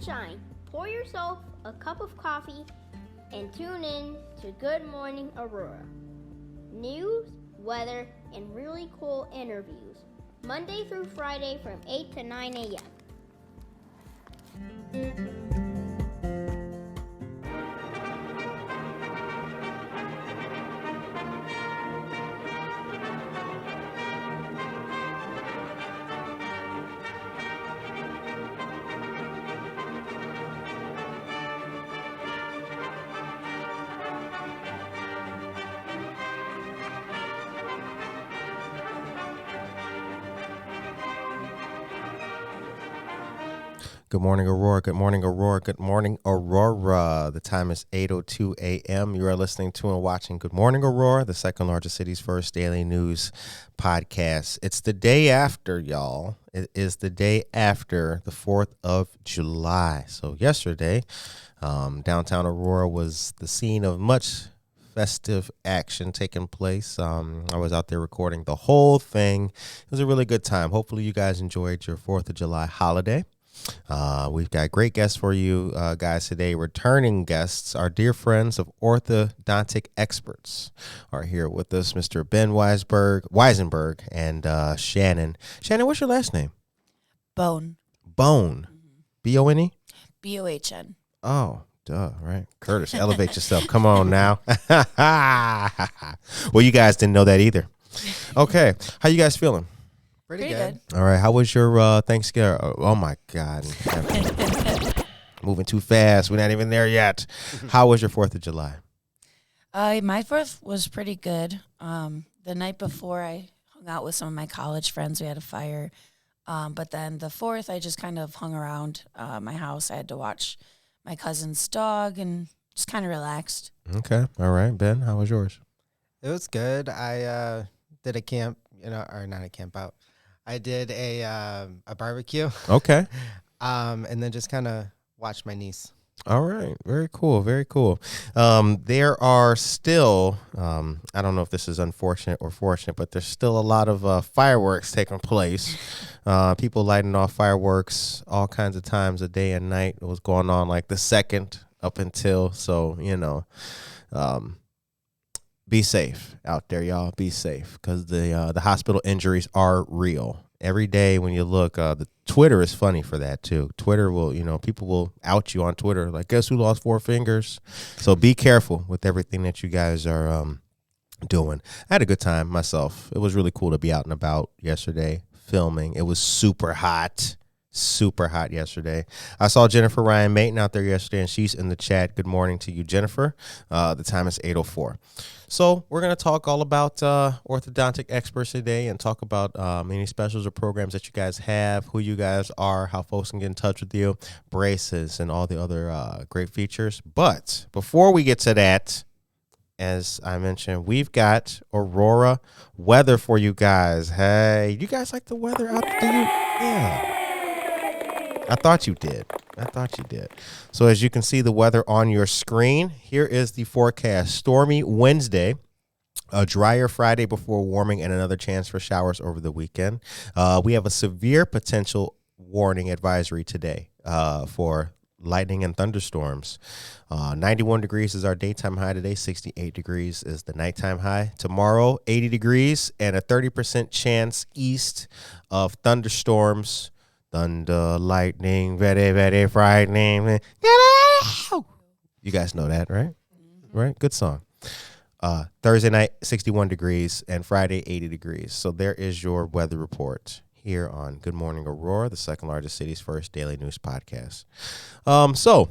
shine. Pour yourself a cup of coffee and tune in to Good Morning Aurora. News, weather, and really cool interviews. Monday through Friday from 8 to 9 a.m. Good morning, Aurora. Good morning, Aurora. Good morning, Aurora. The time is 8:02 a.m. You are listening to and watching Good Morning, Aurora, the second largest city's first daily news podcast. It's the day after, y'all. It is the day after the 4th of July. So yesterday, downtown Aurora was the scene of much festive action taking place. I was out there recording the whole thing. It was a really good time. Hopefully you guys enjoyed your 4th of July holiday. We've got great guests for you guys today. Returning guests, our dear friends of Orthodontic Experts are here with us. Mr. Ben Weisberg and Shannon. Shannon, what's your last name? Bohn. Bohn. B-O-N-E? B-O-H-N. Oh, duh, right. Curtis, elevate yourself. Come on now. Well, you guys didn't know that either. Okay. How you guys feeling? Pretty good. All right. How was your Thanksgiving? Oh, my God. Moving too fast. We're not even there yet. How was your 4th of July? My 4th was pretty good. The night before, I hung out with some of my college friends. We had a fire. But then the 4th, I just kind of hung around my house. I had to watch my cousin's dog and just kind of relaxed. Okay. All right. Ben, how was yours? It was good. I did a camp, or not a camp out. I did a barbecue. Okay. And then just kind of watched my niece. All right. Very cool. Very cool. There are still, I don't know if this is unfortunate or fortunate, but there's still a lot of fireworks taking place. People lighting off fireworks all kinds of times a day and night. It was going on like the 2nd up until, so, be safe out there, y'all. Be safe, because the hospital injuries are real. Every day when you look, the Twitter is funny for that too. Twitter will, people will out you on Twitter, like, guess who lost 4 fingers? So be careful with everything that you guys are doing. I had a good time myself. It was really cool to be out and about yesterday filming. It was super hot yesterday. I saw Jennifer Ryan Mayton out there yesterday, and she's in the chat. Good morning to you, Jennifer. The time is 8:04. So we're going to talk all about orthodontic experts today and talk about any specials or programs that you guys have, who you guys are, how folks can get in touch with you, braces, and all the other great features. But before we get to that, as I mentioned, we've got Aurora weather for you guys. Hey, you guys like the weather out there? Yeah. I thought you did. So as you can see the weather on your screen, here is the forecast. Stormy Wednesday, a drier Friday before warming, and another chance for showers over the weekend. We have a severe potential warning advisory today for lightning and thunderstorms. 91 degrees is our daytime high today. 68 degrees is the nighttime high. Tomorrow, 80 degrees and a 30% chance east of thunderstorms. Thunder, lightning, very, very frightening. You guys know that, right? Mm-hmm. Right? Good song. Thursday night, 61 degrees, and Friday, 80 degrees. So there is your weather report here on Good Morning Aurora, the second largest city's first daily news podcast. So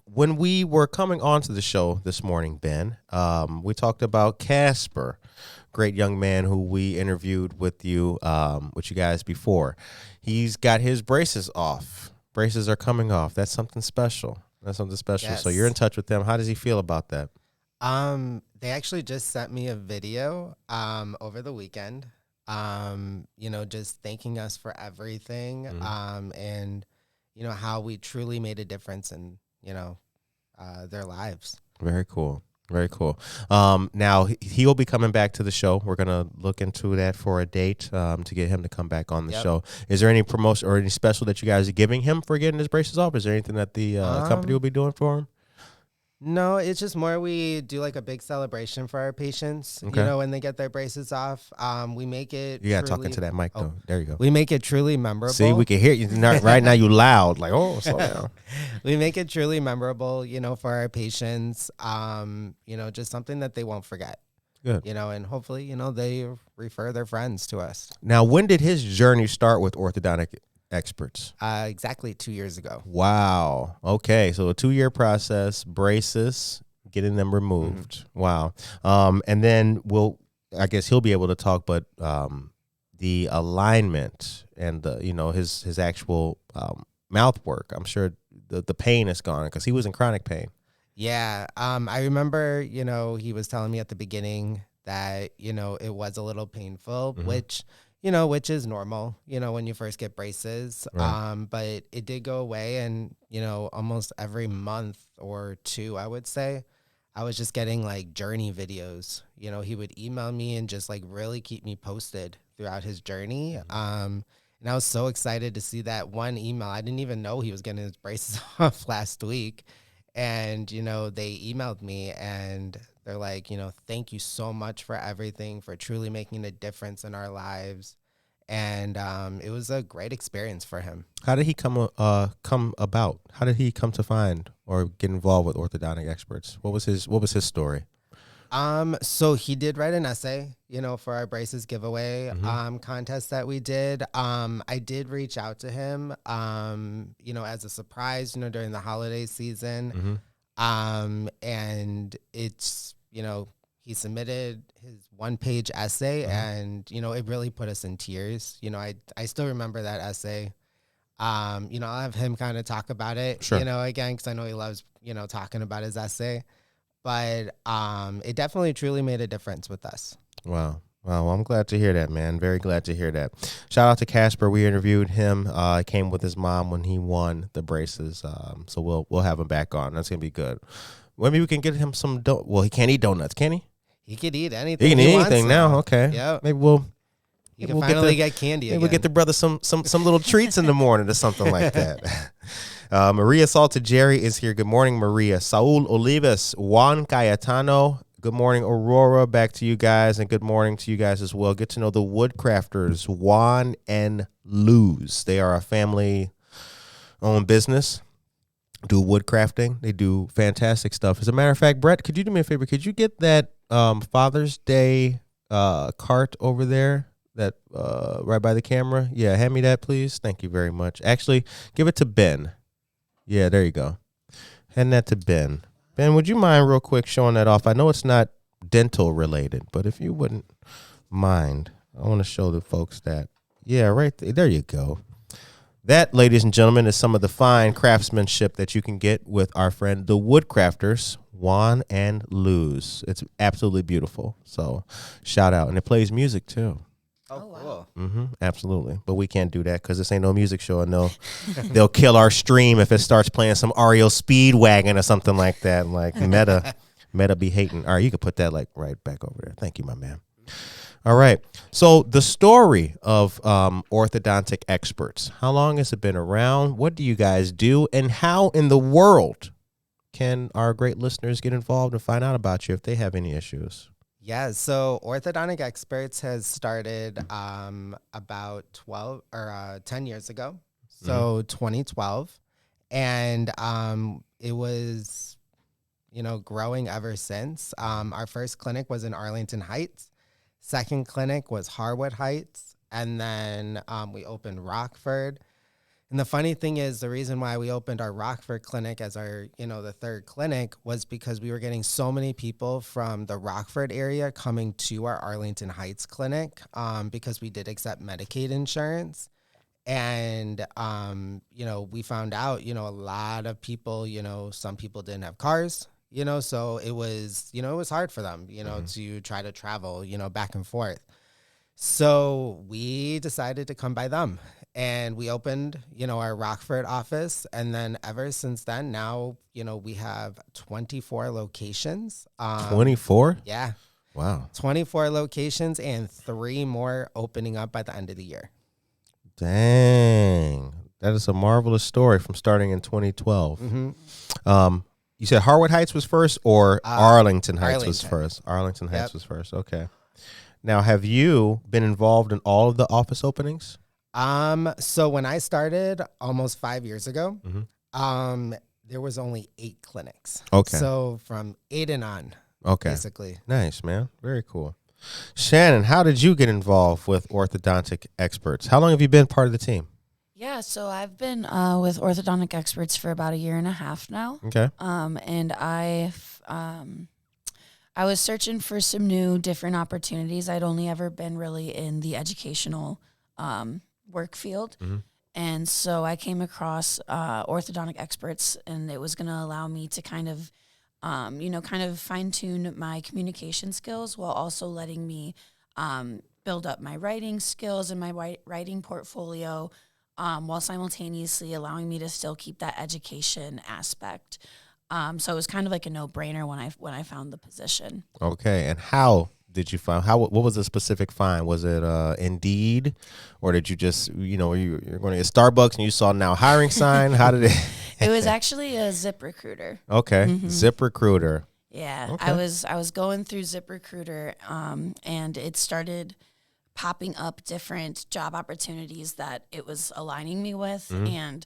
when we were coming onto the show this morning, Ben, we talked about Casper, great young man who we interviewed with you guys before. He's got his braces off. Braces are coming off. That's something special. Yes. So you're in touch with them. How does he feel about that? They actually just sent me a video over the weekend, just thanking us for everything, and, how we truly made a difference in, their lives. Very cool. Very cool. Now he'll be coming back to the show. We're gonna look into that for a date to get him to come back on the show. Is there any promotion or any special that you guys are giving him for getting his braces off? Is there anything that the company will be doing for him? No, it's just more we do like a big celebration for our patients. Okay. You know, when they get their braces off, we make it. You gotta talk into that mic though. There you go. We make it truly memorable. See, we can hear you right now. You loud, like slow down. We make it truly memorable, you know, for our patients. You know, just something that they won't forget. Good. You know, and hopefully, you know, they refer their friends to us. Now, when did his journey start with orthodontic experts? Exactly 2 years ago. Wow. Okay, so a 2-year process, braces, getting them removed. Wow. And then I guess he'll be able to talk, but the alignment and the his actual mouth work, I'm sure the pain is gone because he was in chronic pain. Yeah. I remember, you know, he was telling me at the beginning that, you know, it was a little painful, which is normal, you know, when you first get braces. Right. But it did go away. And, you know, almost every month or two, I would say, I was just getting like journey videos. You know, he would email me and just like really keep me posted throughout his journey. And I was so excited to see that one email. I didn't even know he was getting his braces off last week. And, you know, they emailed me and they're like, you know, thank you so much for everything, for truly making a difference in our lives. And it was a great experience for him. How did he come about? How did he come to find or get involved with orthodontic experts? What was his story? So he did write an essay, you know, for our braces giveaway contest that we did. I did reach out to him, you know, as a surprise, you know, during the holiday season. And it's, you know, he submitted his 1-page essay and, you know, it really put us in tears. You know, I still remember that essay. You know, I'll have him kind of talk about it, you know, again, because I know he loves, you know, talking about his essay. But it definitely truly made a difference with us. Wow. Well, I'm glad to hear that, man. Very glad to hear that. Shout out to Casper. We interviewed him. He came with his mom when he won the braces. So we'll have him back on. That's gonna be good. Maybe we can get him some. Well, he can't eat donuts, can he? He could eat anything. He can eat anything now. Okay. Yeah. Maybe we'll. You can finally get candy. Maybe we'll get the brother some little treats in the morning or something like that. Maria Salted Jerry is here. Good morning, Maria. Saul Olivas, Juan Cayetano. Good morning, Aurora. Back to you guys, and good morning to you guys as well. Get to know the Woodcrafters, Juan and Luz. They are a family-owned business. Do woodcrafting. They do fantastic stuff. As a matter of fact, Brett, could you do me a favor? Could you get that Father's Day cart over there? That right by the camera? Yeah, hand me that, please. Thank you very much. Actually, give it to Ben. Yeah, there you go. Hand that to Ben. Ben, would you mind real quick showing that off? I know it's not dental related, but if you wouldn't mind, I want to show the folks that. Yeah, right there. There you go. That, ladies and gentlemen, is some of the fine craftsmanship that you can get with our friend, the Woodcrafters, Juan and Luz. It's absolutely beautiful. So shout out. And it plays music, too. Oh, wow. Absolutely. But we can't do that because this ain't no music show, and they'll kill our stream if it starts playing some REO Speedwagon or something like that. Like Meta be hating. All right, you can put that like right back over there. Thank you, my man. All right. So the story of orthodontic experts. How long has it been around? What do you guys do? And how in the world can our great listeners get involved and find out about you if they have any issues? Yeah, so Orthodontic Experts has started about 10 years ago, so 2012. And it was, you know, growing ever since. Our first clinic was in Arlington Heights. Second clinic was Harwood Heights. And then we opened Rockford. And the funny thing is, the reason why we opened our Rockford clinic as our, you know, the third clinic was because we were getting so many people from the Rockford area coming to our Arlington Heights clinic because we did accept Medicaid insurance. And, you know, we found out, you know, a lot of people, you know, some people didn't have cars, you know, so it was, you know, it was hard for them, you know, to try to travel, you know, back and forth. So we decided to come by them. and we opened, our Rockford office. And then ever since then, now, we have 24 locations. 24? Yeah. Wow. 24 locations and 3 more opening up by the end of the year. Dang. That is a marvelous story from starting in 2012. You said Harwood Heights was first, or Arlington Heights was first? Arlington Heights was first. Okay. Now, have you been involved in all of the office openings? So when I started almost 5 years ago, there was only 8 clinics. Okay. So from 8 and on, basically. Nice, man. Very cool. Shannon, how did you get involved with Orthodontic Experts? How long have you been part of the team? Yeah, so I've been with Orthodontic Experts for about 1.5 years now. Okay. And I was searching for some new, different opportunities. I'd only ever been really in the educational work field. And so I came across Orthodontic Experts, and it was going to allow me to kind of fine tune my communication skills while also letting me build up my writing skills and my writing portfolio, while simultaneously allowing me to still keep that education aspect. So it was kind of like a no-brainer when I found the position. Okay, and how did you find? What was the specific find? Was it Indeed, or did you just you're going to get Starbucks and you saw now hiring sign? How did it? It was actually a ZipRecruiter. Okay, ZipRecruiter. Yeah, Okay. I was going through ZipRecruiter, and it started popping up different job opportunities that it was aligning me with. And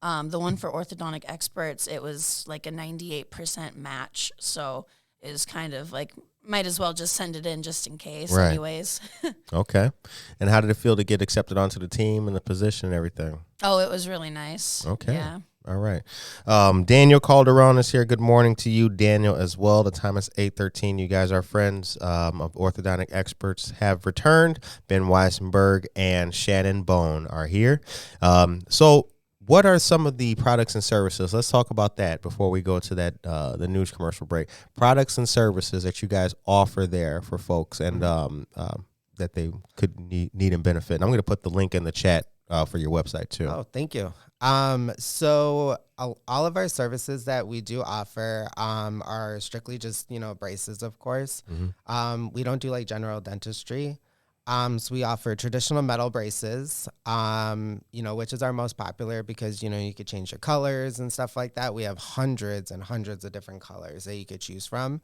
the one for Orthodontic Experts, it was like a 98% match. So it was kind of like, might as well just send it in just in case anyways. Okay. And how did it feel to get accepted onto the team and the position and everything? Oh, it was really nice. Okay. Yeah. All right. Daniel Calderon is here. Good morning to you, Daniel, as well. The time is 8:13. You guys are friends of Orthodontic Experts have returned. Ben Weisberg and Shannon Bohn are here. So what are some of the products and services? Let's talk about that before we go to that the news commercial break. Products and services that you guys offer there for folks and that they could need and benefit. And I'm going to put the link in the chat for your website too. Oh, thank you. So all of our services that we do offer are strictly just, braces, of course. We don't do like general dentistry. So we offer traditional metal braces, which is our most popular because, you could change your colors and stuff like that. We have hundreds and hundreds of different colors that you could choose from.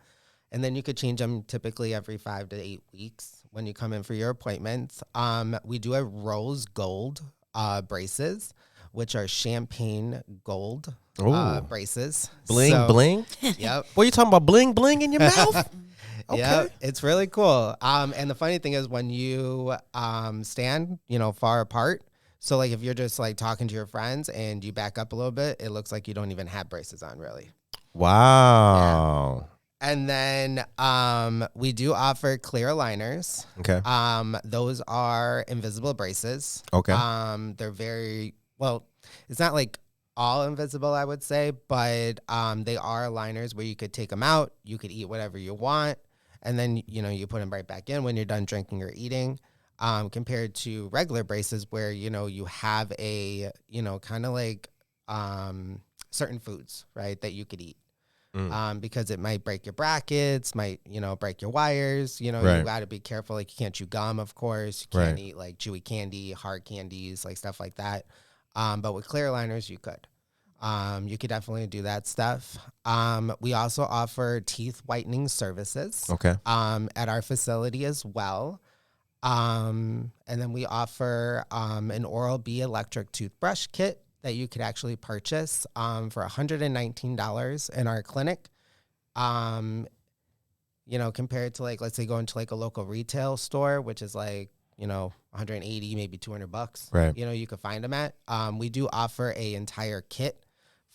And then you could change them typically every 5 to 8 weeks when you come in for your appointments. We do have rose gold braces, which are champagne gold braces. Bling, bling? Yep. What are you talking about? Bling, bling in your mouth? Okay. Yeah, it's really cool. And the funny thing is when you stand, far apart, so like if you're just like talking to your friends and you back up a little bit, it looks like you don't even have braces on really. Wow. Yeah. And then we do offer clear aligners. Okay. Those are invisible braces. Okay. They're very, well, it's not like all invisible, I would say, but they are aligners where you could take them out, you could eat whatever you want, and then, you put them right back in when you're done drinking or eating, compared to regular braces where, you have a, kind of like certain foods, right, that you could eat. Because it might break your brackets, might, break your wires, you got to be careful. Like you can't chew gum, of course. You can't eat like chewy candy, hard candies, like stuff like that. But with clear aligners, you could. You could definitely do that stuff. We also offer teeth whitening services. Okay. At our facility as well. And then we offer an Oral-B electric toothbrush kit that you could actually purchase for $119 in our clinic. Compared to like, let's say going to like a local retail store, which is like, 180, maybe $200. Right. You could find them at. We do offer a entire kit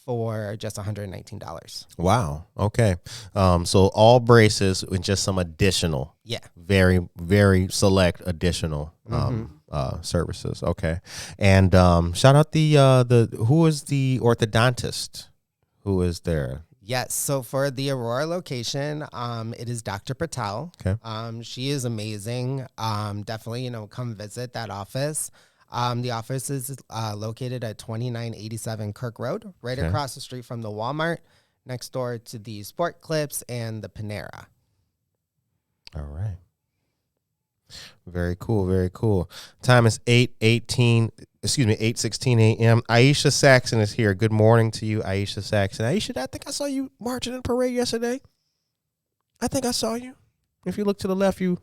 for just $119. Wow. Okay. So all braces with just some additional. Yeah. Very, very select additional services. Okay. And shout out who is the orthodontist who is there? Yes. So for the Aurora location, it is Dr. Patel. Okay. She is amazing. Definitely, come visit that office. The office is located at 2987 Kirk Road, right Okay. across the street from the Walmart, next door to the Sport Clips and the Panera. All right. Very cool. Very cool. Time is 8:16 a.m. Aisha Saxon is here. Good morning to you, Aisha Saxon. Aisha, I think I saw you marching in the parade yesterday. I think I saw you. If you look to the left, you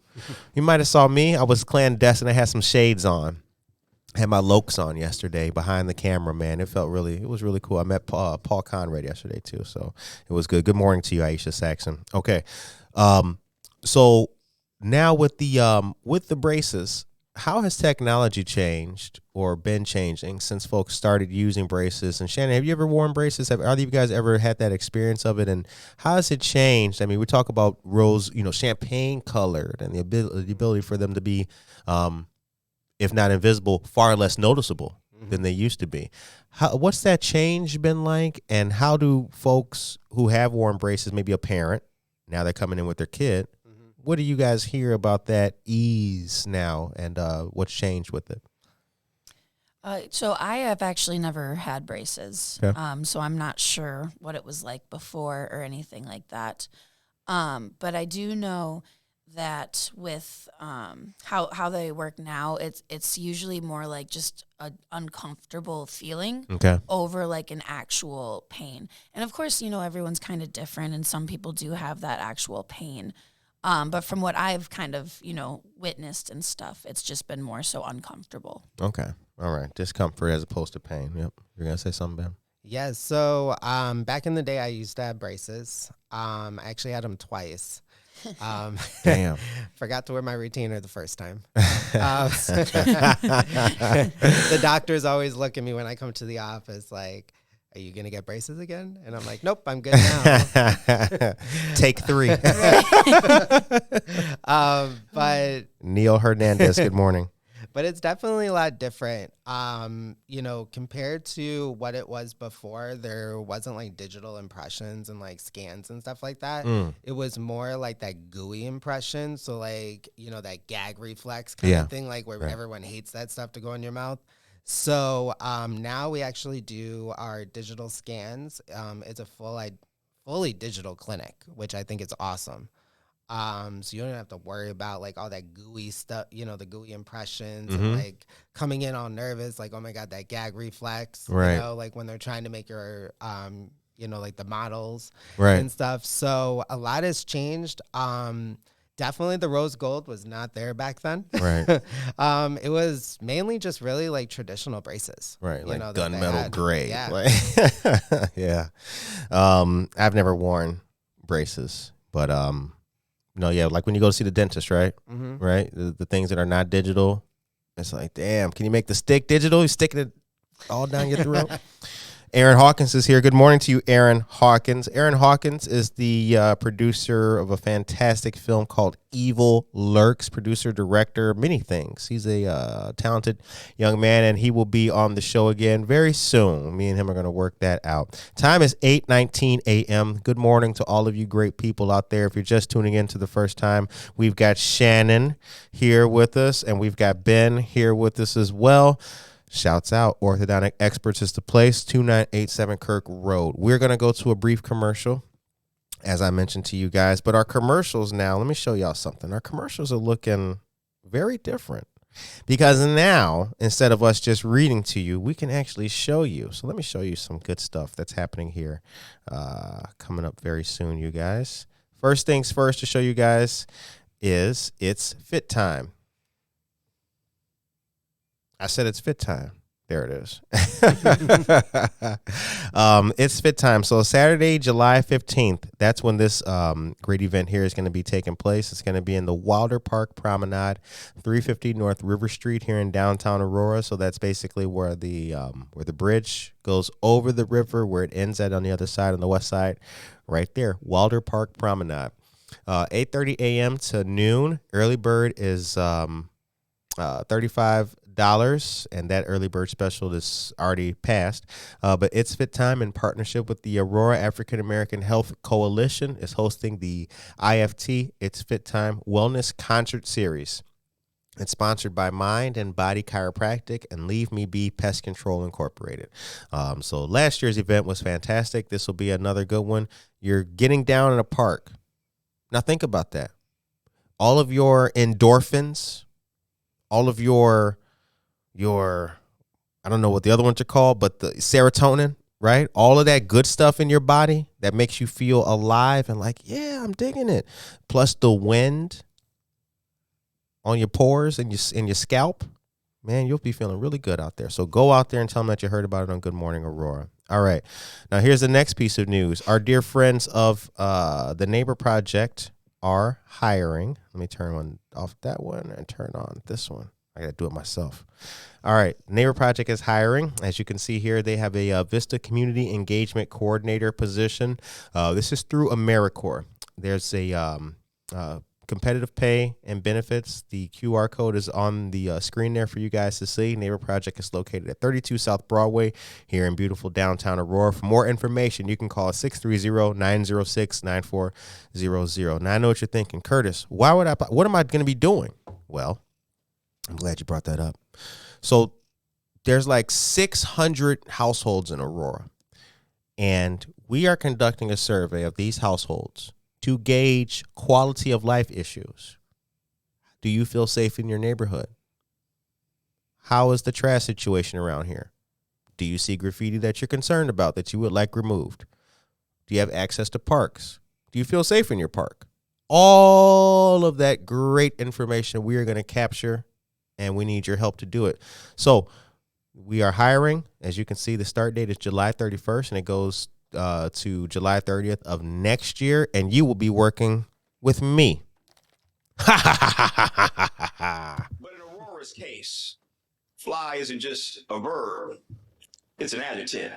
might have saw me. I was clandestine. I had some shades on. I had my Lokes on yesterday behind the camera, man. It was really cool. I met Paul Conrad yesterday too, so it was good. Good morning to you, Aisha Saxon. Okay. So now with the braces, how has technology changed or been changing since folks started using braces? And Shannon, have you ever worn braces? Have either of you guys ever had that experience of it? And how has it changed? I mean, we talk about rose, champagne colored, and the ability for them to be, if not invisible, far less noticeable than they used to be. What's that change been like? And how do folks who have worn braces, maybe a parent, now they're coming in with their kid, what do you guys hear about that ease now, and what's changed with it? So I have actually never had braces, Okay. so I'm not sure what it was like before or anything like that. But I do know that with how they work now, it's usually more like just an uncomfortable feeling Okay. over like an actual pain. And of course, everyone's kind of different, and some people do have that actual pain. But from what I've kind of, witnessed and stuff, it's just been more so uncomfortable. Okay. All right. Discomfort as opposed to pain. Yep. You're going to say something, Ben? Yeah, so back in the day, I used to have braces. I actually had them twice. Damn. Forgot to wear my retainer the first time. The doctors always look at me when I come to the office like, are you going to get braces again? And I'm like, nope, I'm good now. Take 3. But Neil Hernandez, good morning. But it's definitely a lot different. Compared to what it was before, there wasn't like digital impressions and like scans and stuff like that. It was more like that gooey impression. So like, that gag reflex kind of thing, like where everyone hates that stuff to go in your mouth. So now we actually do our digital scans. It's a fully digital clinic, which I think is awesome. So you don't have to worry about like all that gooey stuff, the gooey impressions and like coming in all nervous, like, oh my God, that gag reflex, Right. Like when they're trying to make your, like the models Right. and stuff. So a lot has changed. Definitely the rose gold was not there back then. Right. It was mainly just really like traditional braces. Right. Like that they gunmetal had. gray. Yeah. Like, yeah. I've never worn braces, but like when you go to see the dentist, right? Mm-hmm. Right. The things that are not digital, it's like, damn, can you make the stick digital? You sticking it all down your throat. Aaron Hawkins is here. Good morning to you, Aaron Hawkins. Aaron Hawkins is the producer of a fantastic film called Evil Lurks, producer, director, many things. He's a talented young man, and he will be on the show again very soon. Me and him are going to work that out. Time is 8:19 a.m. Good morning to all of you great people out there. If you're just tuning in to the first time, we've got Shannon here with us, and we've got Ben here with us as well. Shouts out, Orthodontic Experts is the place, 2987 Kirk Road. We're going to go to a brief commercial, as I mentioned to you guys. But our commercials now, let me show y'all something. Our commercials are looking very different. Because now, instead of us just reading to you, we can actually show you. So let me show you some good stuff that's happening here coming up very soon, you guys. First things first to show you guys is it's fit time. I said it's fit time. There it is. It's fit time. So Saturday, July 15th, that's when this great event here is going to be taking place. It's going to be in the Wilder Park Promenade, 350 North River Street here in downtown Aurora. So that's basically where the bridge goes over the river, where it ends at on the other side, on the west side, right there, Wilder Park Promenade. 8:30 a.m. to noon. Early bird is $35. And that early bird special is already passed. But It's Fit Time, in partnership with the Aurora African American Health Coalition, is hosting the IFT It's Fit Time Wellness Concert Series. It's sponsored by Mind and Body Chiropractic and Leave Me Be Pest Control Incorporated. So last year's event was fantastic. This will be another good one. You're getting down in a park. Now think about that. All of your endorphins, all of your I don't know what the other ones are called, but the serotonin, right? All of that good stuff in your body that makes you feel alive and like, yeah, I'm digging it. Plus the wind on your pores and your scalp, man, you'll be feeling really good out there. So go out there and tell them that you heard about it on Good Morning Aurora. All right. Now here's the next piece of news. Our dear friends of the Neighbor Project are hiring. Let me turn off that one and turn on this one. I got to do it myself. All right. Neighbor Project is hiring. As you can see here, they have a Vista Community Engagement Coordinator position. This is through AmeriCorps. There's a competitive pay and benefits. The QR code is on the screen there for you guys to see. Neighbor Project is located at 32 South Broadway here in beautiful downtown Aurora. For more information, you can call 630-906-9400. Now I know what you're thinking, Curtis, what am I going to be doing? Well, I'm glad you brought that up. So there's like 600 households in Aurora, and we are conducting a survey of these households to gauge quality of life issues. Do you feel safe in your neighborhood? How is the trash situation around here? Do you see graffiti that you're concerned about that you would like removed? Do you have access to parks? Do you feel safe in your park? All of that great information we are going to capture, and we need your help to do it. So we are hiring. As you can see, the start date is July 31st, and it goes to July 30th of next year, and you will be working with me. But in Aurora's case, fly isn't just a verb, it's an adjective.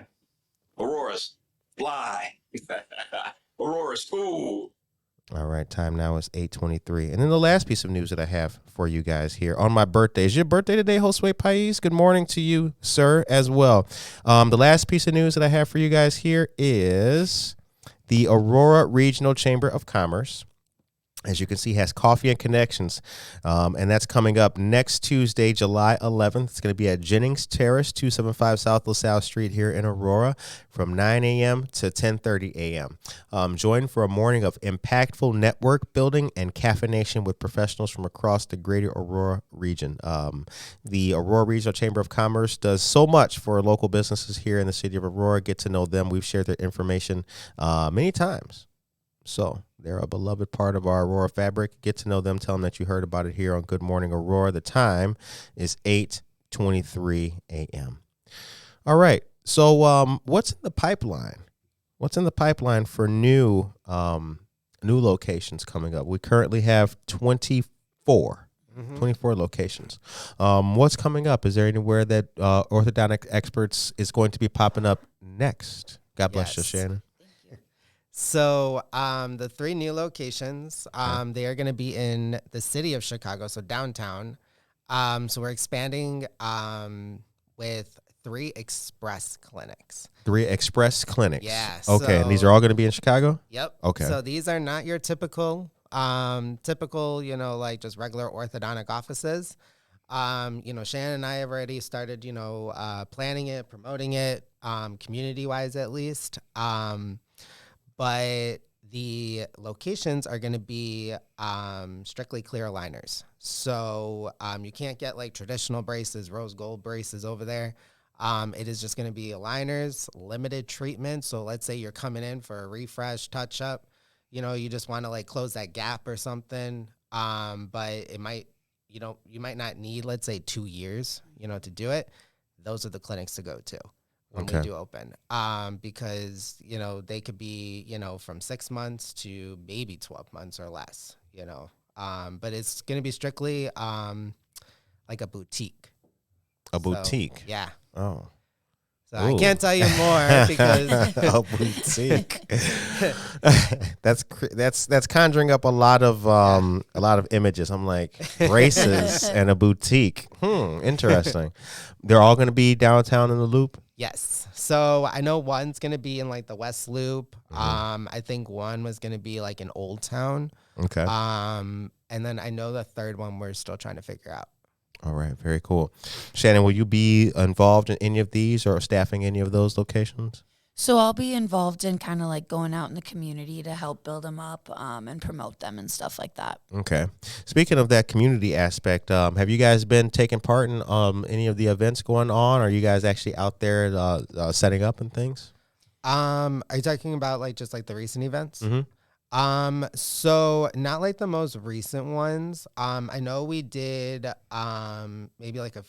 Aurora's fly. Aurora's food. All right, time now is 8:23. And then the last piece of news that I have for you guys here on my birthday. Is your birthday today, Josue Pais? Good morning to you, sir, as well. The last piece of news that I have for you guys here is the Aurora Regional Chamber of Commerce, as you can see, has Coffee and Connections, and that's coming up next Tuesday, July 11th. It's going to be at Jennings Terrace, 275 South LaSalle Street here in Aurora from 9 a.m. to 10:30 a.m. Join for a morning of impactful network building and caffeination with professionals from across the greater Aurora region. The Aurora Regional Chamber of Commerce does so much for local businesses here in the city of Aurora. Get to know them. We've shared their information many times. So they're a beloved part of our Aurora fabric. Get to know them. Tell them that you heard about it here on Good Morning Aurora. The time is 8:23 a.m. All right. So what's in the pipeline? What's in the pipeline for new locations coming up? We currently have 24 locations. What's coming up? Is there anywhere that Orthodontic Experts is going to be popping up next? God bless you, Shannon. So the 3 new locations, they are going to be in the city of Chicago, so downtown. So we're expanding with 3 express clinics. 3 express clinics. Yeah. Okay, and these are all going to be in Chicago? Yep. Okay. So these are not your typical, like just regular orthodontic offices. Shannon and I have already started, planning it, promoting it, community-wise at least. But the locations are going to be strictly clear aligners. So you can't get like traditional braces, rose gold braces over there. It is just going to be aligners, limited treatment. So let's say you're coming in for a refresh, touch up, you just want to like close that gap or something. But you might not need, let's say 2 years, to do it. Those are the clinics to go to when we do open, because, they could be, from 6 months to maybe 12 months or less, but it's going to be strictly like a boutique. A boutique? Yeah. Oh. So I can't tell you more because a boutique. That's conjuring up a lot of images. I'm like, braces and a boutique. Interesting. They're all going to be downtown in the Loop. Yes. So I know one's gonna be in like the West Loop. I think one was gonna be like in Old Town. Okay. And then I know the third one we're still trying to figure out. All right. Very cool. Shannon, will you be involved in any of these or staffing any of those locations? So I'll be involved in kind of like going out in the community to help build them up and promote them and stuff like that. Okay. Speaking of that community aspect, have you guys been taking part in any of the events going on? Are you guys actually out there setting up and things? Are you talking about like just like the recent events? Mm-hmm. So not like the most recent ones. I know we did maybe like a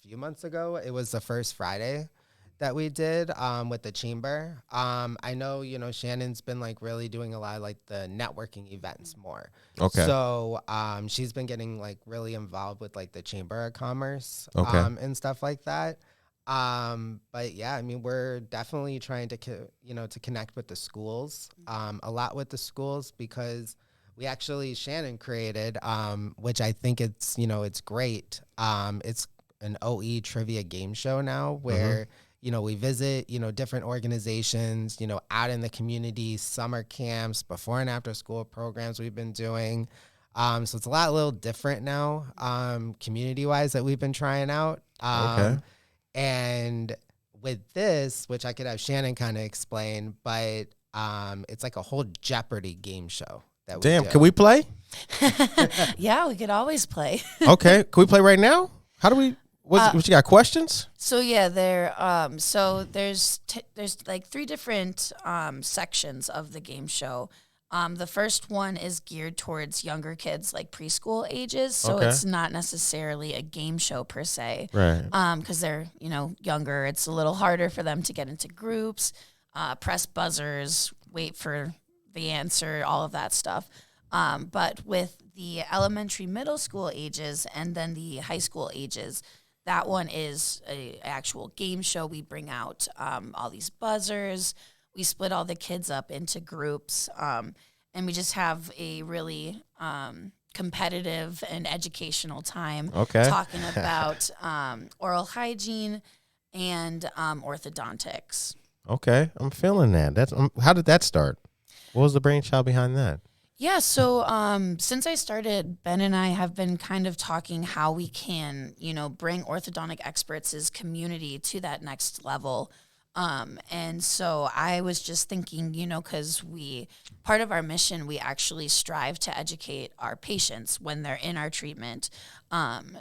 few months ago. It was the first Friday that we did with the chamber. I know, Shannon's been like really doing a lot of like the networking events more. Okay. So she's been getting like really involved with like the Chamber of Commerce and stuff like that. But yeah, I mean, we're definitely trying to, to connect with the schools, a lot with the schools, because we actually, Shannon created, which I think it's, it's great. It's an OE trivia game show now where, we visit, different organizations, out in the community, summer camps, before and after school programs we've been doing. So it's a little different now, community wise, that we've been trying out. Okay. And with this, which I could have Shannon kind of explain, but it's like a whole Jeopardy game show that we Damn, do. can we play? Yeah, we could always play. Okay. Can we play right now? How do we, what you got, questions? So yeah, there's like 3 different sections of the game show. The first one is geared towards younger kids, like preschool ages. So Okay. it's not necessarily a game show per se. Right. Because they're, younger. It's a little harder for them to get into groups, press buzzers, wait for the answer, all of that stuff. But with the elementary, middle school ages and then the high school ages, that one is a actual game show. We bring out all these buzzers. We split all the kids up into groups, and we just have a really competitive and educational time talking about oral hygiene and orthodontics. Okay. I'm feeling that. That's how did that start? What was the brainchild behind that? Yeah, so since I started, Ben and I have been kind of talking how we can, bring orthodontic experts' community to that next level. And so I was just thinking, because part of our mission, we actually strive to educate our patients when they're in our treatment.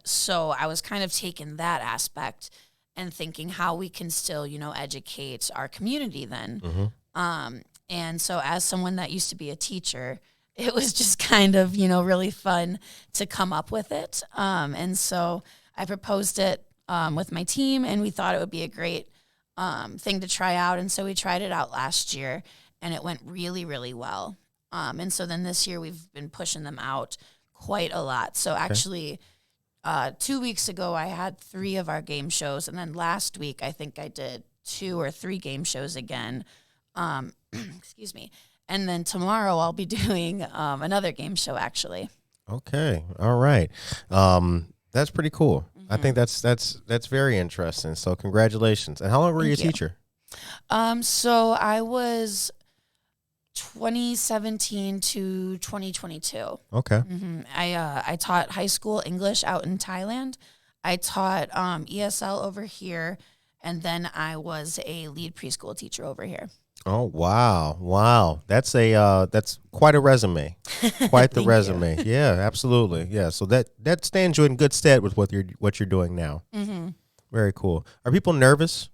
So I was kind of taking that aspect and thinking how we can still, educate our community then. And so as someone that used to be a teacher, it was just kind of, really fun to come up with it. And so I proposed it with my team, and we thought it would be a great thing to try out. And so we tried it out last year, and it went really, really well. And so then this year we've been pushing them out quite a lot. So actually 2 weeks ago I had 3 of our game shows, and then last week I think I did 2 or 3 game shows again. Excuse me. And then tomorrow I'll be doing another game show, actually. Okay. All right. That's pretty cool. I think that's very interesting. So congratulations. And how long were you a teacher? So I was 2017 to 2022. Okay. I taught high school English out in Thailand. I taught ESL over here, and then I was a lead preschool teacher over here. Oh wow! That's quite a resume, quite the resume. You. Yeah, absolutely. Yeah, so that stands you in good stead with what you're doing now. Very cool. Are people nervous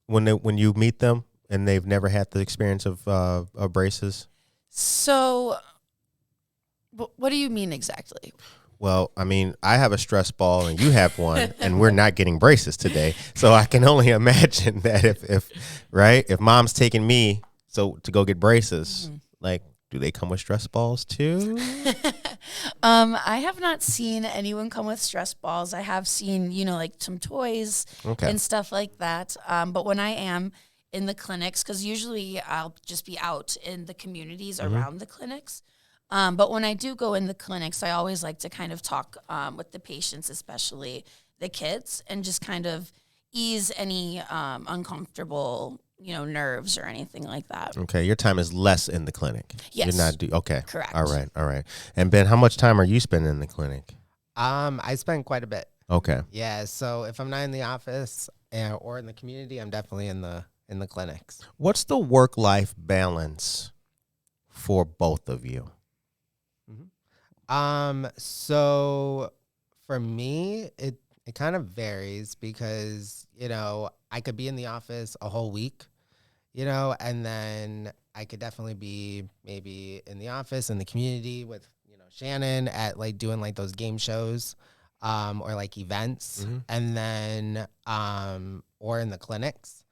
when you meet them and they've never had the experience of braces? So, what do you mean exactly? Well, I mean, I have a stress ball and you have one, and we're not getting braces today. So I can only imagine that if mom's taking me to go get braces, like, do they come with stress balls too? I have not seen anyone come with stress balls. I have seen, like some toys and stuff like that. But when I am in the clinics, because usually I'll just be out in the communities around the clinics. But when I do go in the clinics, I always like to kind of talk with the patients, especially the kids, and just kind of, ease any uncomfortable, nerves or anything like that. Okay, your time is less in the clinic. Yes. You're not okay. Correct. All right. And Ben, how much time are you spending in the clinic? I spend quite a bit. Okay. Yeah, so if I'm not in the office or in the community, I'm definitely in the clinics. What's the work-life balance for both of you? So for me, it kind of varies because, I could be in the office a whole week, and then I could definitely be maybe in the office in the community with, Shannon at like doing like those game shows, or like events, and then, or in the clinics.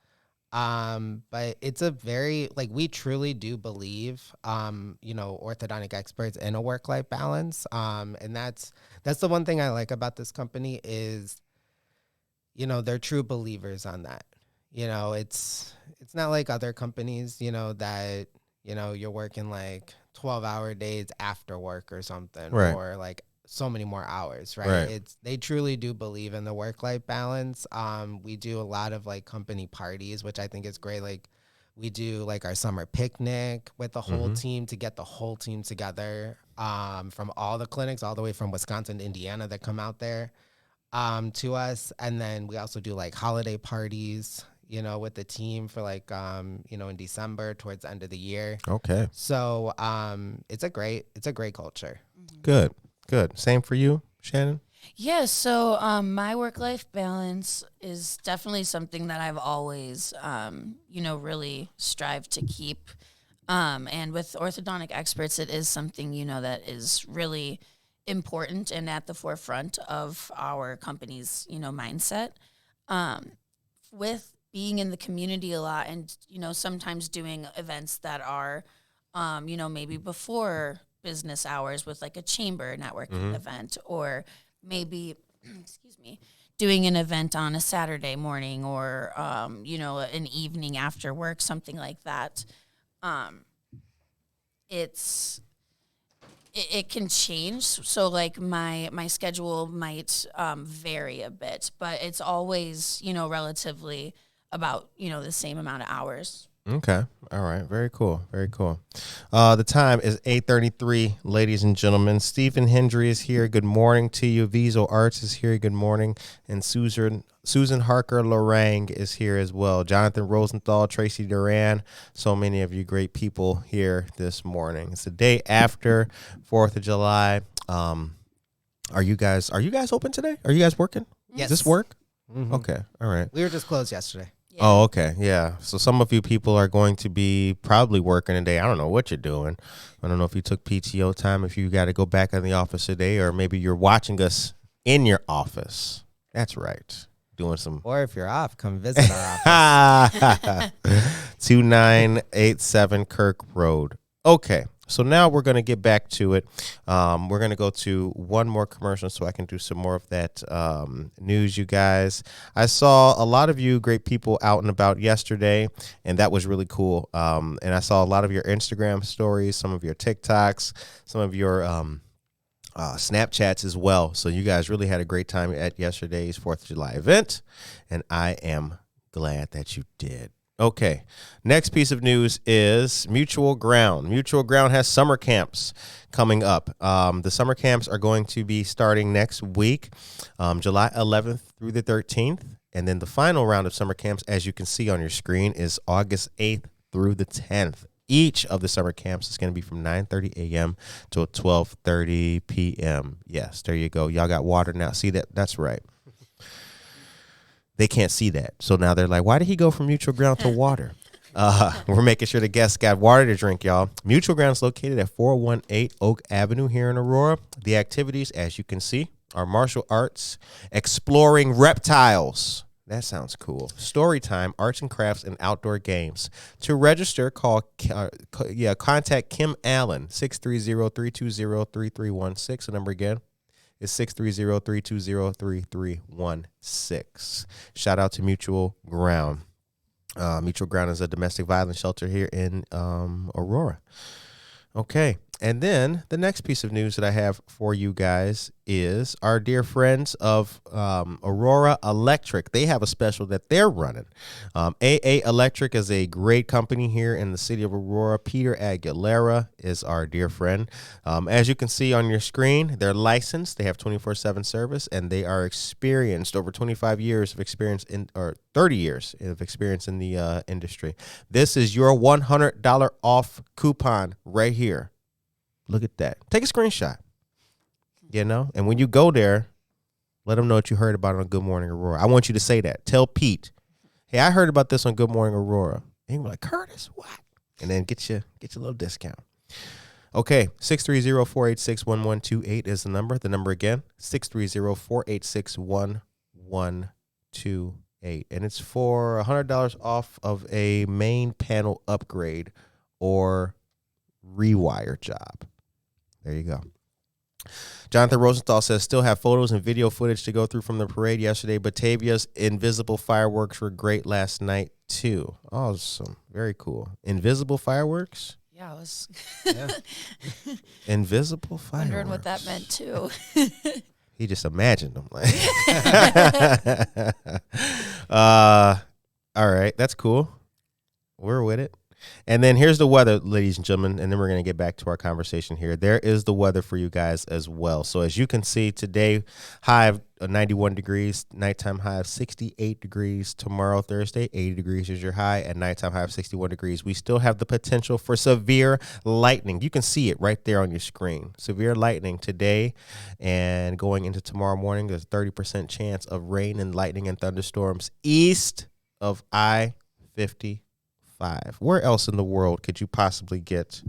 But it's a very, like, we truly do believe, orthodontic experts in a work-life balance. And that's the one thing I like about this company is, they're true believers on that. It's not like other companies, that, you're working like 12-hour days after work or something, right, or like so many more hours, right? Right. They truly do believe in the work-life balance. We do a lot of like company parties, which I think is great. Like we do like our summer picnic with the whole team to get the whole team together, from all the clinics, all the way from Wisconsin to Indiana that come out there, to us. And then we also do like holiday parties, with the team for like, in December towards the end of the year. Okay. So, it's a great culture. Good. Same for you, Shannon? Yeah, so my work-life balance is definitely something that I've always, really strived to keep. And with orthodontic experts, it is something, that is really important and at the forefront of our company's, mindset. With being in the community a lot and, sometimes doing events that are, maybe before business hours with like a chamber networking event, or maybe, doing an event on a Saturday morning or, an evening after work, something like that. It can change. So like my schedule might vary a bit, but it's always, relatively about, the same amount of hours. Okay. All right. Very cool. The time is 8:33, ladies and gentlemen. Stephen Hendry is here. Good morning to you. Viso Arts is here. Good morning. And Susan Harker Lorang is here as well. Jonathan Rosenthal, Tracy Duran. So many of you great people here this morning. It's the day after 4th of July. Are you guys open today? Are you guys working? Yes. Does this work? Okay. All right. We were just closed yesterday. Yeah. Oh, okay. Yeah. So some of you people are going to be probably working today. I don't know what you're doing. I don't know if you took PTO time, if you got to go back in the office today, or maybe you're watching us in your office. That's right. Doing some. Or if you're off, come visit our office. 2987 Kirk Road. Okay. So now we're going to get back to it. We're going to go to one more commercial so I can do some more of that news, you guys. I saw a lot of you great people out and about yesterday, and that was really cool. And I saw a lot of your Instagram stories, some of your TikToks, some of your Snapchats as well. So you guys really had a great time at yesterday's 4th of July event, and I am glad that you did. Okay, next piece of news is Mutual Ground. Mutual Ground has summer camps coming up. The summer camps are going to be starting next week, July 11th through the 13th. And then the final round of summer camps, as you can see on your screen, is August 8th through the 10th. Each of the summer camps is going to be from 9:30 a.m. to 12:30 p.m. Yes, there you go. Y'all got water now. See that? That's right. They can't see that. So now they're like, why did he go from Mutual Ground to water? We're making sure the guests got water to drink, y'all. Mutual Ground is located at 418 Oak Avenue here in Aurora. The activities, as you can see, are martial arts, exploring reptiles. That sounds cool. Story time, arts and crafts, and outdoor games. To register, contact Kim Allen, 630-320-3316. The number again is 630-320-3316. Shout out to Mutual Ground. Mutual Ground is a domestic violence shelter here in Aurora. Okay. And then the next piece of news that I have for you guys is our dear friends of Aurora Electric. They have a special that they're running. AA Electric is a great company here in the city of Aurora. Peter Aguilera is our dear friend. As you can see on your screen, they're licensed. They have 24/7 service, and they are experienced, over 25 years of experience or 30 years of experience in the industry. This is your $100 off coupon right here. Look at that. Take a screenshot, and when you go there, let them know what you heard about it on Good Morning Aurora. I want you to say that. Tell Pete, hey, I heard about this on Good Morning Aurora. And you're like, Curtis, what? And then get you a little discount. Okay, 630-486-1128 is the number. The number again, 630-486-1128. And it's for $100 off of a main panel upgrade or rewire job. There you go. Jonathan Rosenthal says, still have photos and video footage to go through from the parade yesterday. Batavia's invisible fireworks were great last night, too. Awesome. Very cool. Invisible fireworks? Yeah, I was Invisible fireworks. wondering what that meant, too. He just imagined them. All right. That's cool. We're with it. And then here's the weather, ladies and gentlemen, and then we're going to get back to our conversation here. There is the weather for you guys as well. So as you can see, today, high of 91 degrees, nighttime high of 68 degrees. Tomorrow, Thursday, 80 degrees is your high, and nighttime high of 61 degrees. We still have the potential for severe lightning. You can see it right there on your screen. Severe lightning today and going into tomorrow morning. There's a 30% chance of rain and lightning and thunderstorms east of I-50. Where else in the world could you possibly get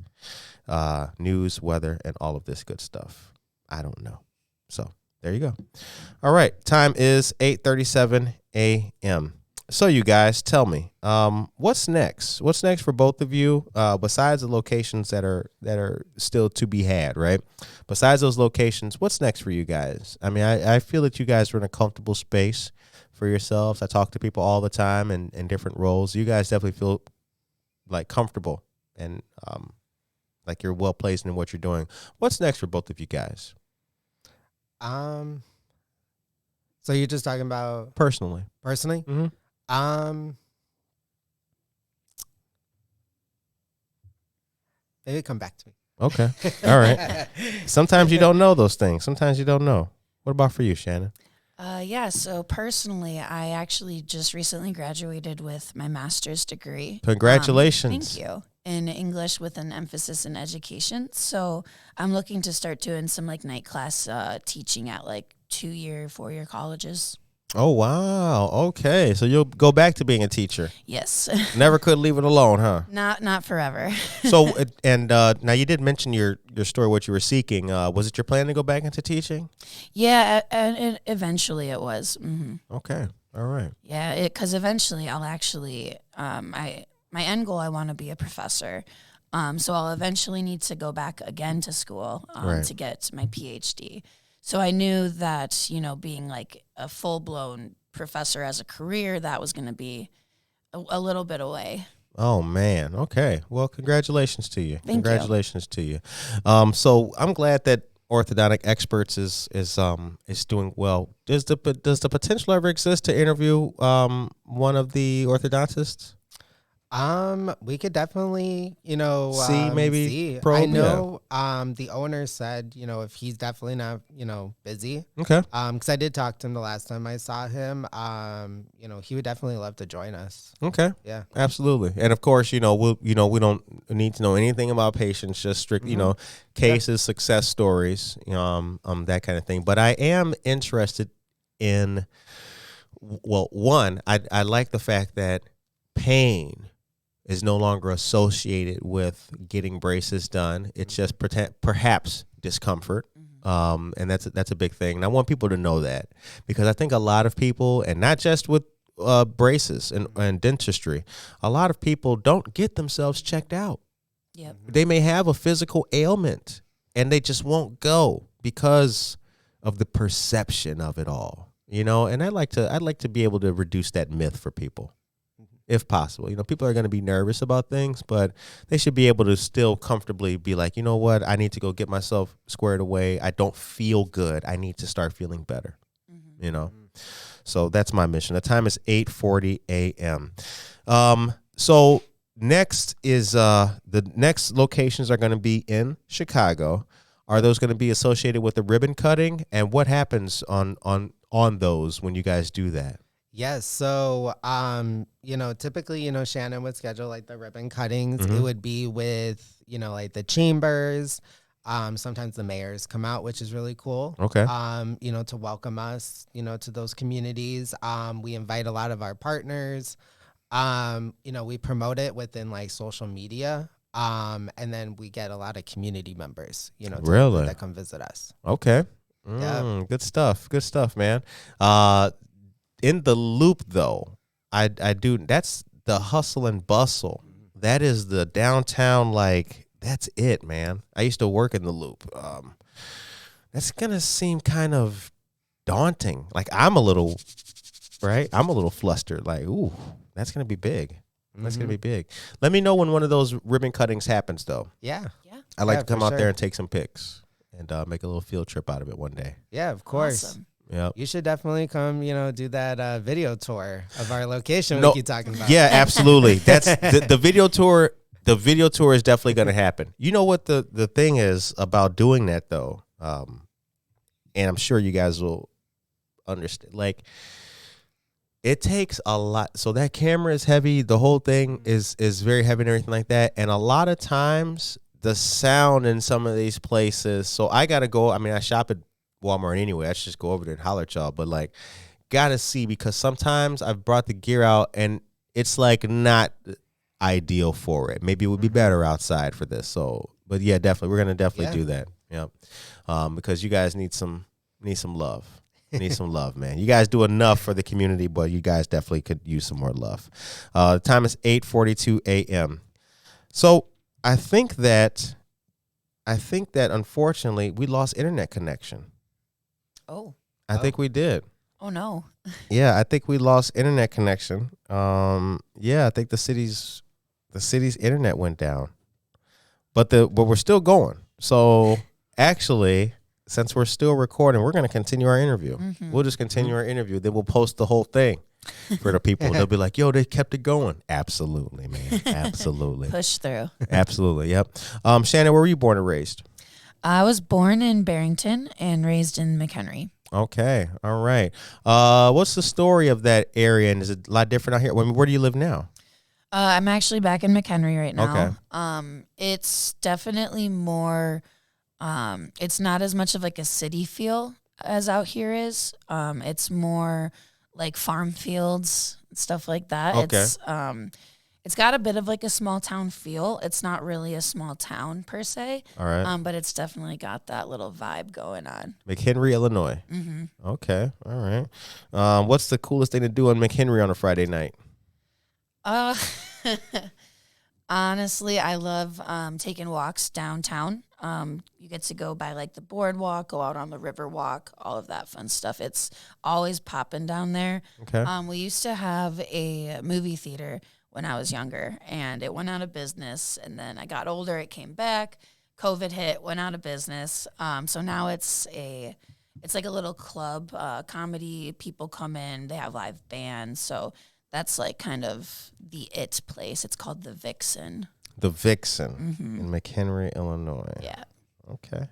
news, weather, and all of this good stuff? I don't know. So there you go. All right. Time is 8:37 a.m. So you guys, tell me, what's next? What's next for both of you? Besides the locations that are still to be had, right? Besides those locations, what's next for you guys? I mean, I feel that you guys are in a comfortable space for yourselves. I talk to people all the time in different roles. You guys definitely feel like comfortable and like you're well placed in what you're doing. What's next for both of you guys? So you're just talking about Personally. Mm-hmm. Maybe come back to me. Okay. All right. Sometimes you don't know those things. Sometimes you don't know. What about for you, Shannon? Yeah, so personally, I actually just recently graduated with my master's degree. Congratulations. Thank you. In English with an emphasis in education. So I'm looking to start doing some like night class teaching at like 2-year, 4-year colleges. Oh, wow. Okay. So you'll go back to being a teacher. Yes. Never could leave it alone, huh? Not forever. So, and now you did mention your story, what you were seeking. Was it your plan to go back into teaching? Yeah, and eventually it was. Mm-hmm. Okay. All right. Yeah, because eventually I'll actually, my end goal, I want to be a professor. So I'll eventually need to go back again to school Right. to get my PhD. So I knew that, being like a full-blown professor as a career, that was going to be a little bit away. Oh, man. Okay. Well, congratulations to you. Thank Congratulations to you. So I'm glad that Orthodontic Experts is doing well. Does the potential ever exist to interview one of the orthodontists? We could definitely, See, probe, I know, the owner said, if he's definitely not, busy. Okay. Because I did talk to him the last time I saw him. He would definitely love to join us. Okay. Yeah. Absolutely. And of course, we don't need to know anything about patients, just strict, cases, success stories, that kind of thing. But I am interested in, one, I like the fact that pain is no longer associated with getting braces done. It's just perhaps discomfort. And that's a big thing. And I want people to know that, because I think a lot of people, and not just with braces and dentistry, a lot of people don't get themselves checked out. Yep. They may have a physical ailment and they just won't go because of the perception of it all, and I'd like to be able to reduce that myth for people. if possible. People are going to be nervous about things, but they should be able to still comfortably be like, you know what, I need to go get myself squared away. I don't feel good. I need to start feeling better, So that's my mission. The time is 8:40 a.m. So next is the next locations are going to be in Chicago. Are those going to be associated with the ribbon cutting? And what happens on those when you guys do that? Yes. So, typically, Shannon would schedule like the ribbon cuttings. It would be with, like the chambers. Sometimes the mayors come out, which is really cool. Okay. To welcome us, to those communities. We invite a lot of our partners. We promote it within like social media. And then we get a lot of community members, really? that come visit us. Okay. Yeah. Good stuff. Good stuff, man. In the loop though, I do, that's the hustle and bustle. That is the downtown, like, that's it, man. I used to work in the loop. That's going to seem kind of daunting. Like I'm a little flustered. Like, ooh, that's going to be big. That's going to be big. Let me know when one of those ribbon cuttings happens, though. Yeah. I'd like to come out sure. there and take some pics and make a little field trip out of it one day. Yeah, of course. Awesome. Yeah. You should definitely come, do that video tour of our location we keep talking about. Yeah, absolutely. That's the video tour. The video tour is definitely going to happen. You know what the thing is about doing that, though? And I'm sure you guys will understand. Like, it takes a lot. So that camera is heavy. The whole thing is very heavy and everything like that. And a lot of times the sound in some of these places. So I got to go. I mean, I shop at Walmart anyway. I should just go over there and holler at y'all. But like, got to see, because sometimes I've brought the gear out and it's like not ideal for it. Maybe it would be better outside for this. So, but yeah, definitely. We're going to definitely do that. Yeah. Because you guys need some love. Need some love, man. You guys do enough for the community, but you guys definitely could use some more love. The time is 8:42 a.m. So I think that unfortunately we lost internet connection. Oh. I think we did. Oh no. Yeah, I think we lost internet connection. Yeah, I think the city's internet went down. But we're still going. So actually, since we're still recording, we're going to continue our interview. We'll just continue our interview. Then we'll post the whole thing for the people. They'll be like, yo, they kept it going. Absolutely, man. Absolutely. Push through. Absolutely. Yep. Shannon, where were you born and raised? I was born in Barrington and raised in McHenry. Okay. All right. What's the story of that area? And is it a lot different out here? I mean, where do you live now? I'm actually back in McHenry right now. Okay. It's definitely more... it's not as much of like a city feel as out here is. It's more like farm fields, stuff like that. Okay. It's got a bit of like a small town feel. It's not really a small town per se. All right. But it's definitely got that little vibe going on. McHenry, Illinois. Mm-hmm. Okay. All right. What's the coolest thing to do in McHenry on a Friday night? Honestly, I love taking walks downtown. You get to go by like the boardwalk, go out on the river walk, all of that fun stuff. It's always popping down there. Okay. We used to have a movie theater when I was younger, and it went out of business. And then I got older, it came back. COVID hit, went out of business. So now it's like a little club, comedy. People come in, they have live bands. So that's like kind of the it place. It's called the Vixen. The Vixen in McHenry, Illinois. Yeah. Okay.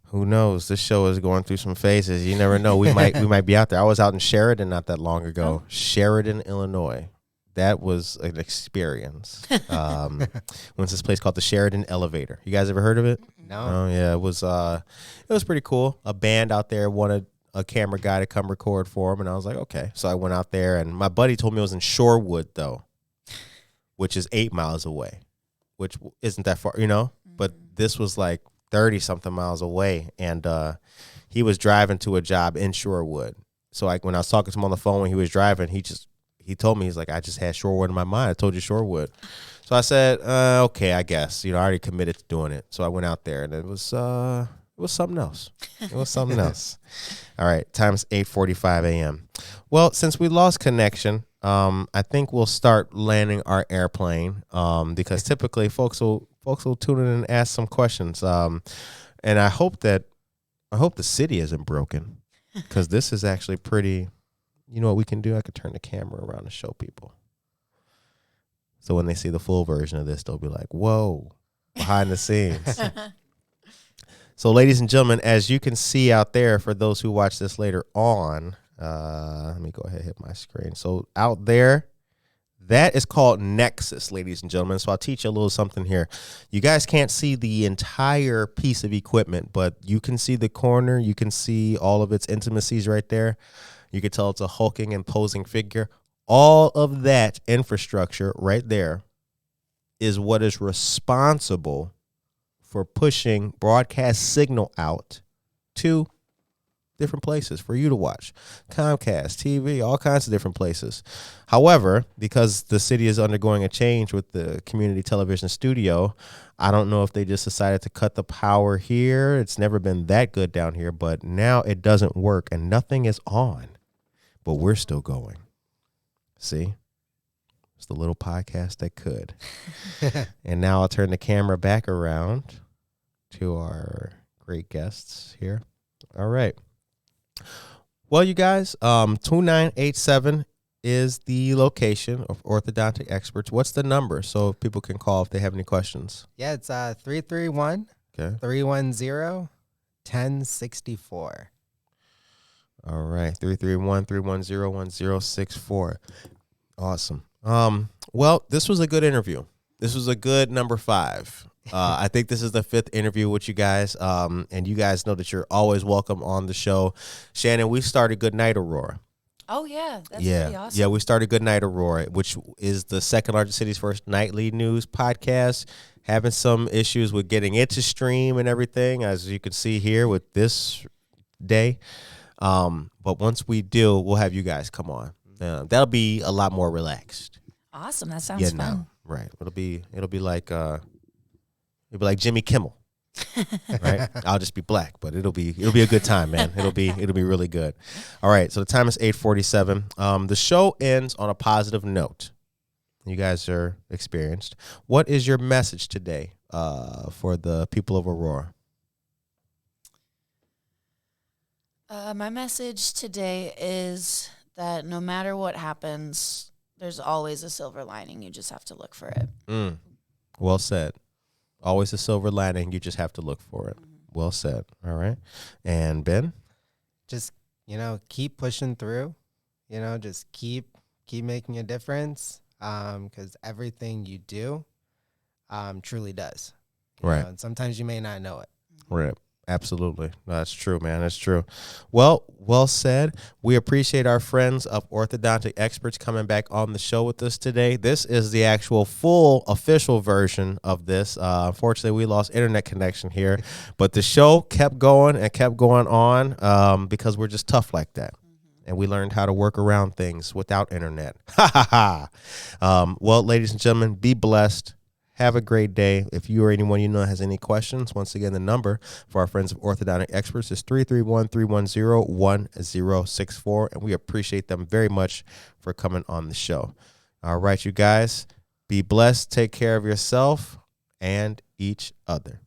Who knows? This show is going through some phases. You never know. We might be out there. I was out in Sheridan not that long ago. Sheridan, Illinois. That was an experience. Went to this place called the Sheridan Elevator. You guys ever heard of it? No. Oh yeah, it was pretty cool. A band out there wanted a camera guy to come record for him, and I was like, okay. So I went out there, and my buddy told me it was in Shorewood though, which is 8 miles away, which isn't that far, But this was like 30-something miles away, and he was driving to a job in Shorewood. So when I was talking to him on the phone when he was driving, he told me, he's like, I just had Shorewood in my mind. I told you Shorewood. So I said, okay, I guess. I already committed to doing it. So I went out there, and it was something else. It was something else. All right, time's 8:45 a.m. Well, since we lost connection, I think we'll start landing our airplane because typically folks will tune in and ask some questions. And I hope the city isn't broken because this is actually pretty. You know what we can do? I could turn the camera around and show people. So when they see the full version of this, they'll be like, "Whoa, behind the scenes." So, ladies and gentlemen, as you can see out there, for those who watch this later on, let me go ahead and hit my screen. So out there, that is called Nexus, ladies and gentlemen. So I'll teach you a little something here. You guys can't see the entire piece of equipment, but you can see the corner. You can see all of its intimacies right there. You can tell it's a hulking, imposing figure. All of that infrastructure right there is what is responsible for pushing broadcast signal out to different places for you to watch. Comcast, TV, all kinds of different places. However, because the city is undergoing a change with the community television studio, I don't know if they just decided to cut the power here. It's never been that good down here, but now it doesn't work and nothing is on. But we're still going. See? It's the little podcast that could. And now I'll turn the camera back around to our great guests here. All right. Well, you guys, 2987 is the location of Orthodontic Experts. What's the number so people can call if they have any questions? Yeah, it's 331-310-1064. All right, 331-310-1064. Awesome. Well, this was a good interview. This was a good number 5. I think this is the 5th interview with you guys, and you guys know that you're always welcome on the show. Shannon, we started Good Night Aurora. Oh, yeah. That's pretty awesome. Yeah, we started Good Night Aurora, which is the second largest city's first nightly news podcast. Having some issues with getting it to stream and everything, as you can see here with this day. But once we do, we'll have you guys come on. That'll be a lot more relaxed. Awesome. That sounds fun. No, right. It'll be like Jimmy Kimmel. Right? I'll just be black, but it'll be a good time, man. It'll be really good. All right, so the time is 8:47. The show ends on a positive note. You guys are experienced. What is your message today for the people of Aurora? My message today is that no matter what happens, there's always a silver lining. You just have to look for it. Well said. Always a silver lining. You just have to look for it. Well said. All right. And Ben? Just, keep pushing through. Just keep making a difference because everything you do truly does. Right. And sometimes you may not know it. Right. Absolutely. No, that's true, man. That's true. Well said. We appreciate our friends of Orthodontic Experts coming back on the show with us today. This is the actual full official version of this. Unfortunately, we lost internet connection here, but the show kept going and kept going on because we're just tough like that. And we learned how to work around things without internet. Well, ladies and gentlemen, be blessed. Have a great day. If you or anyone you know has any questions, once again, the number for our friends of Orthodontic Experts is 331-310-1064, and we appreciate them very much for coming on the show. All right, you guys, be blessed. Take care of yourself and each other.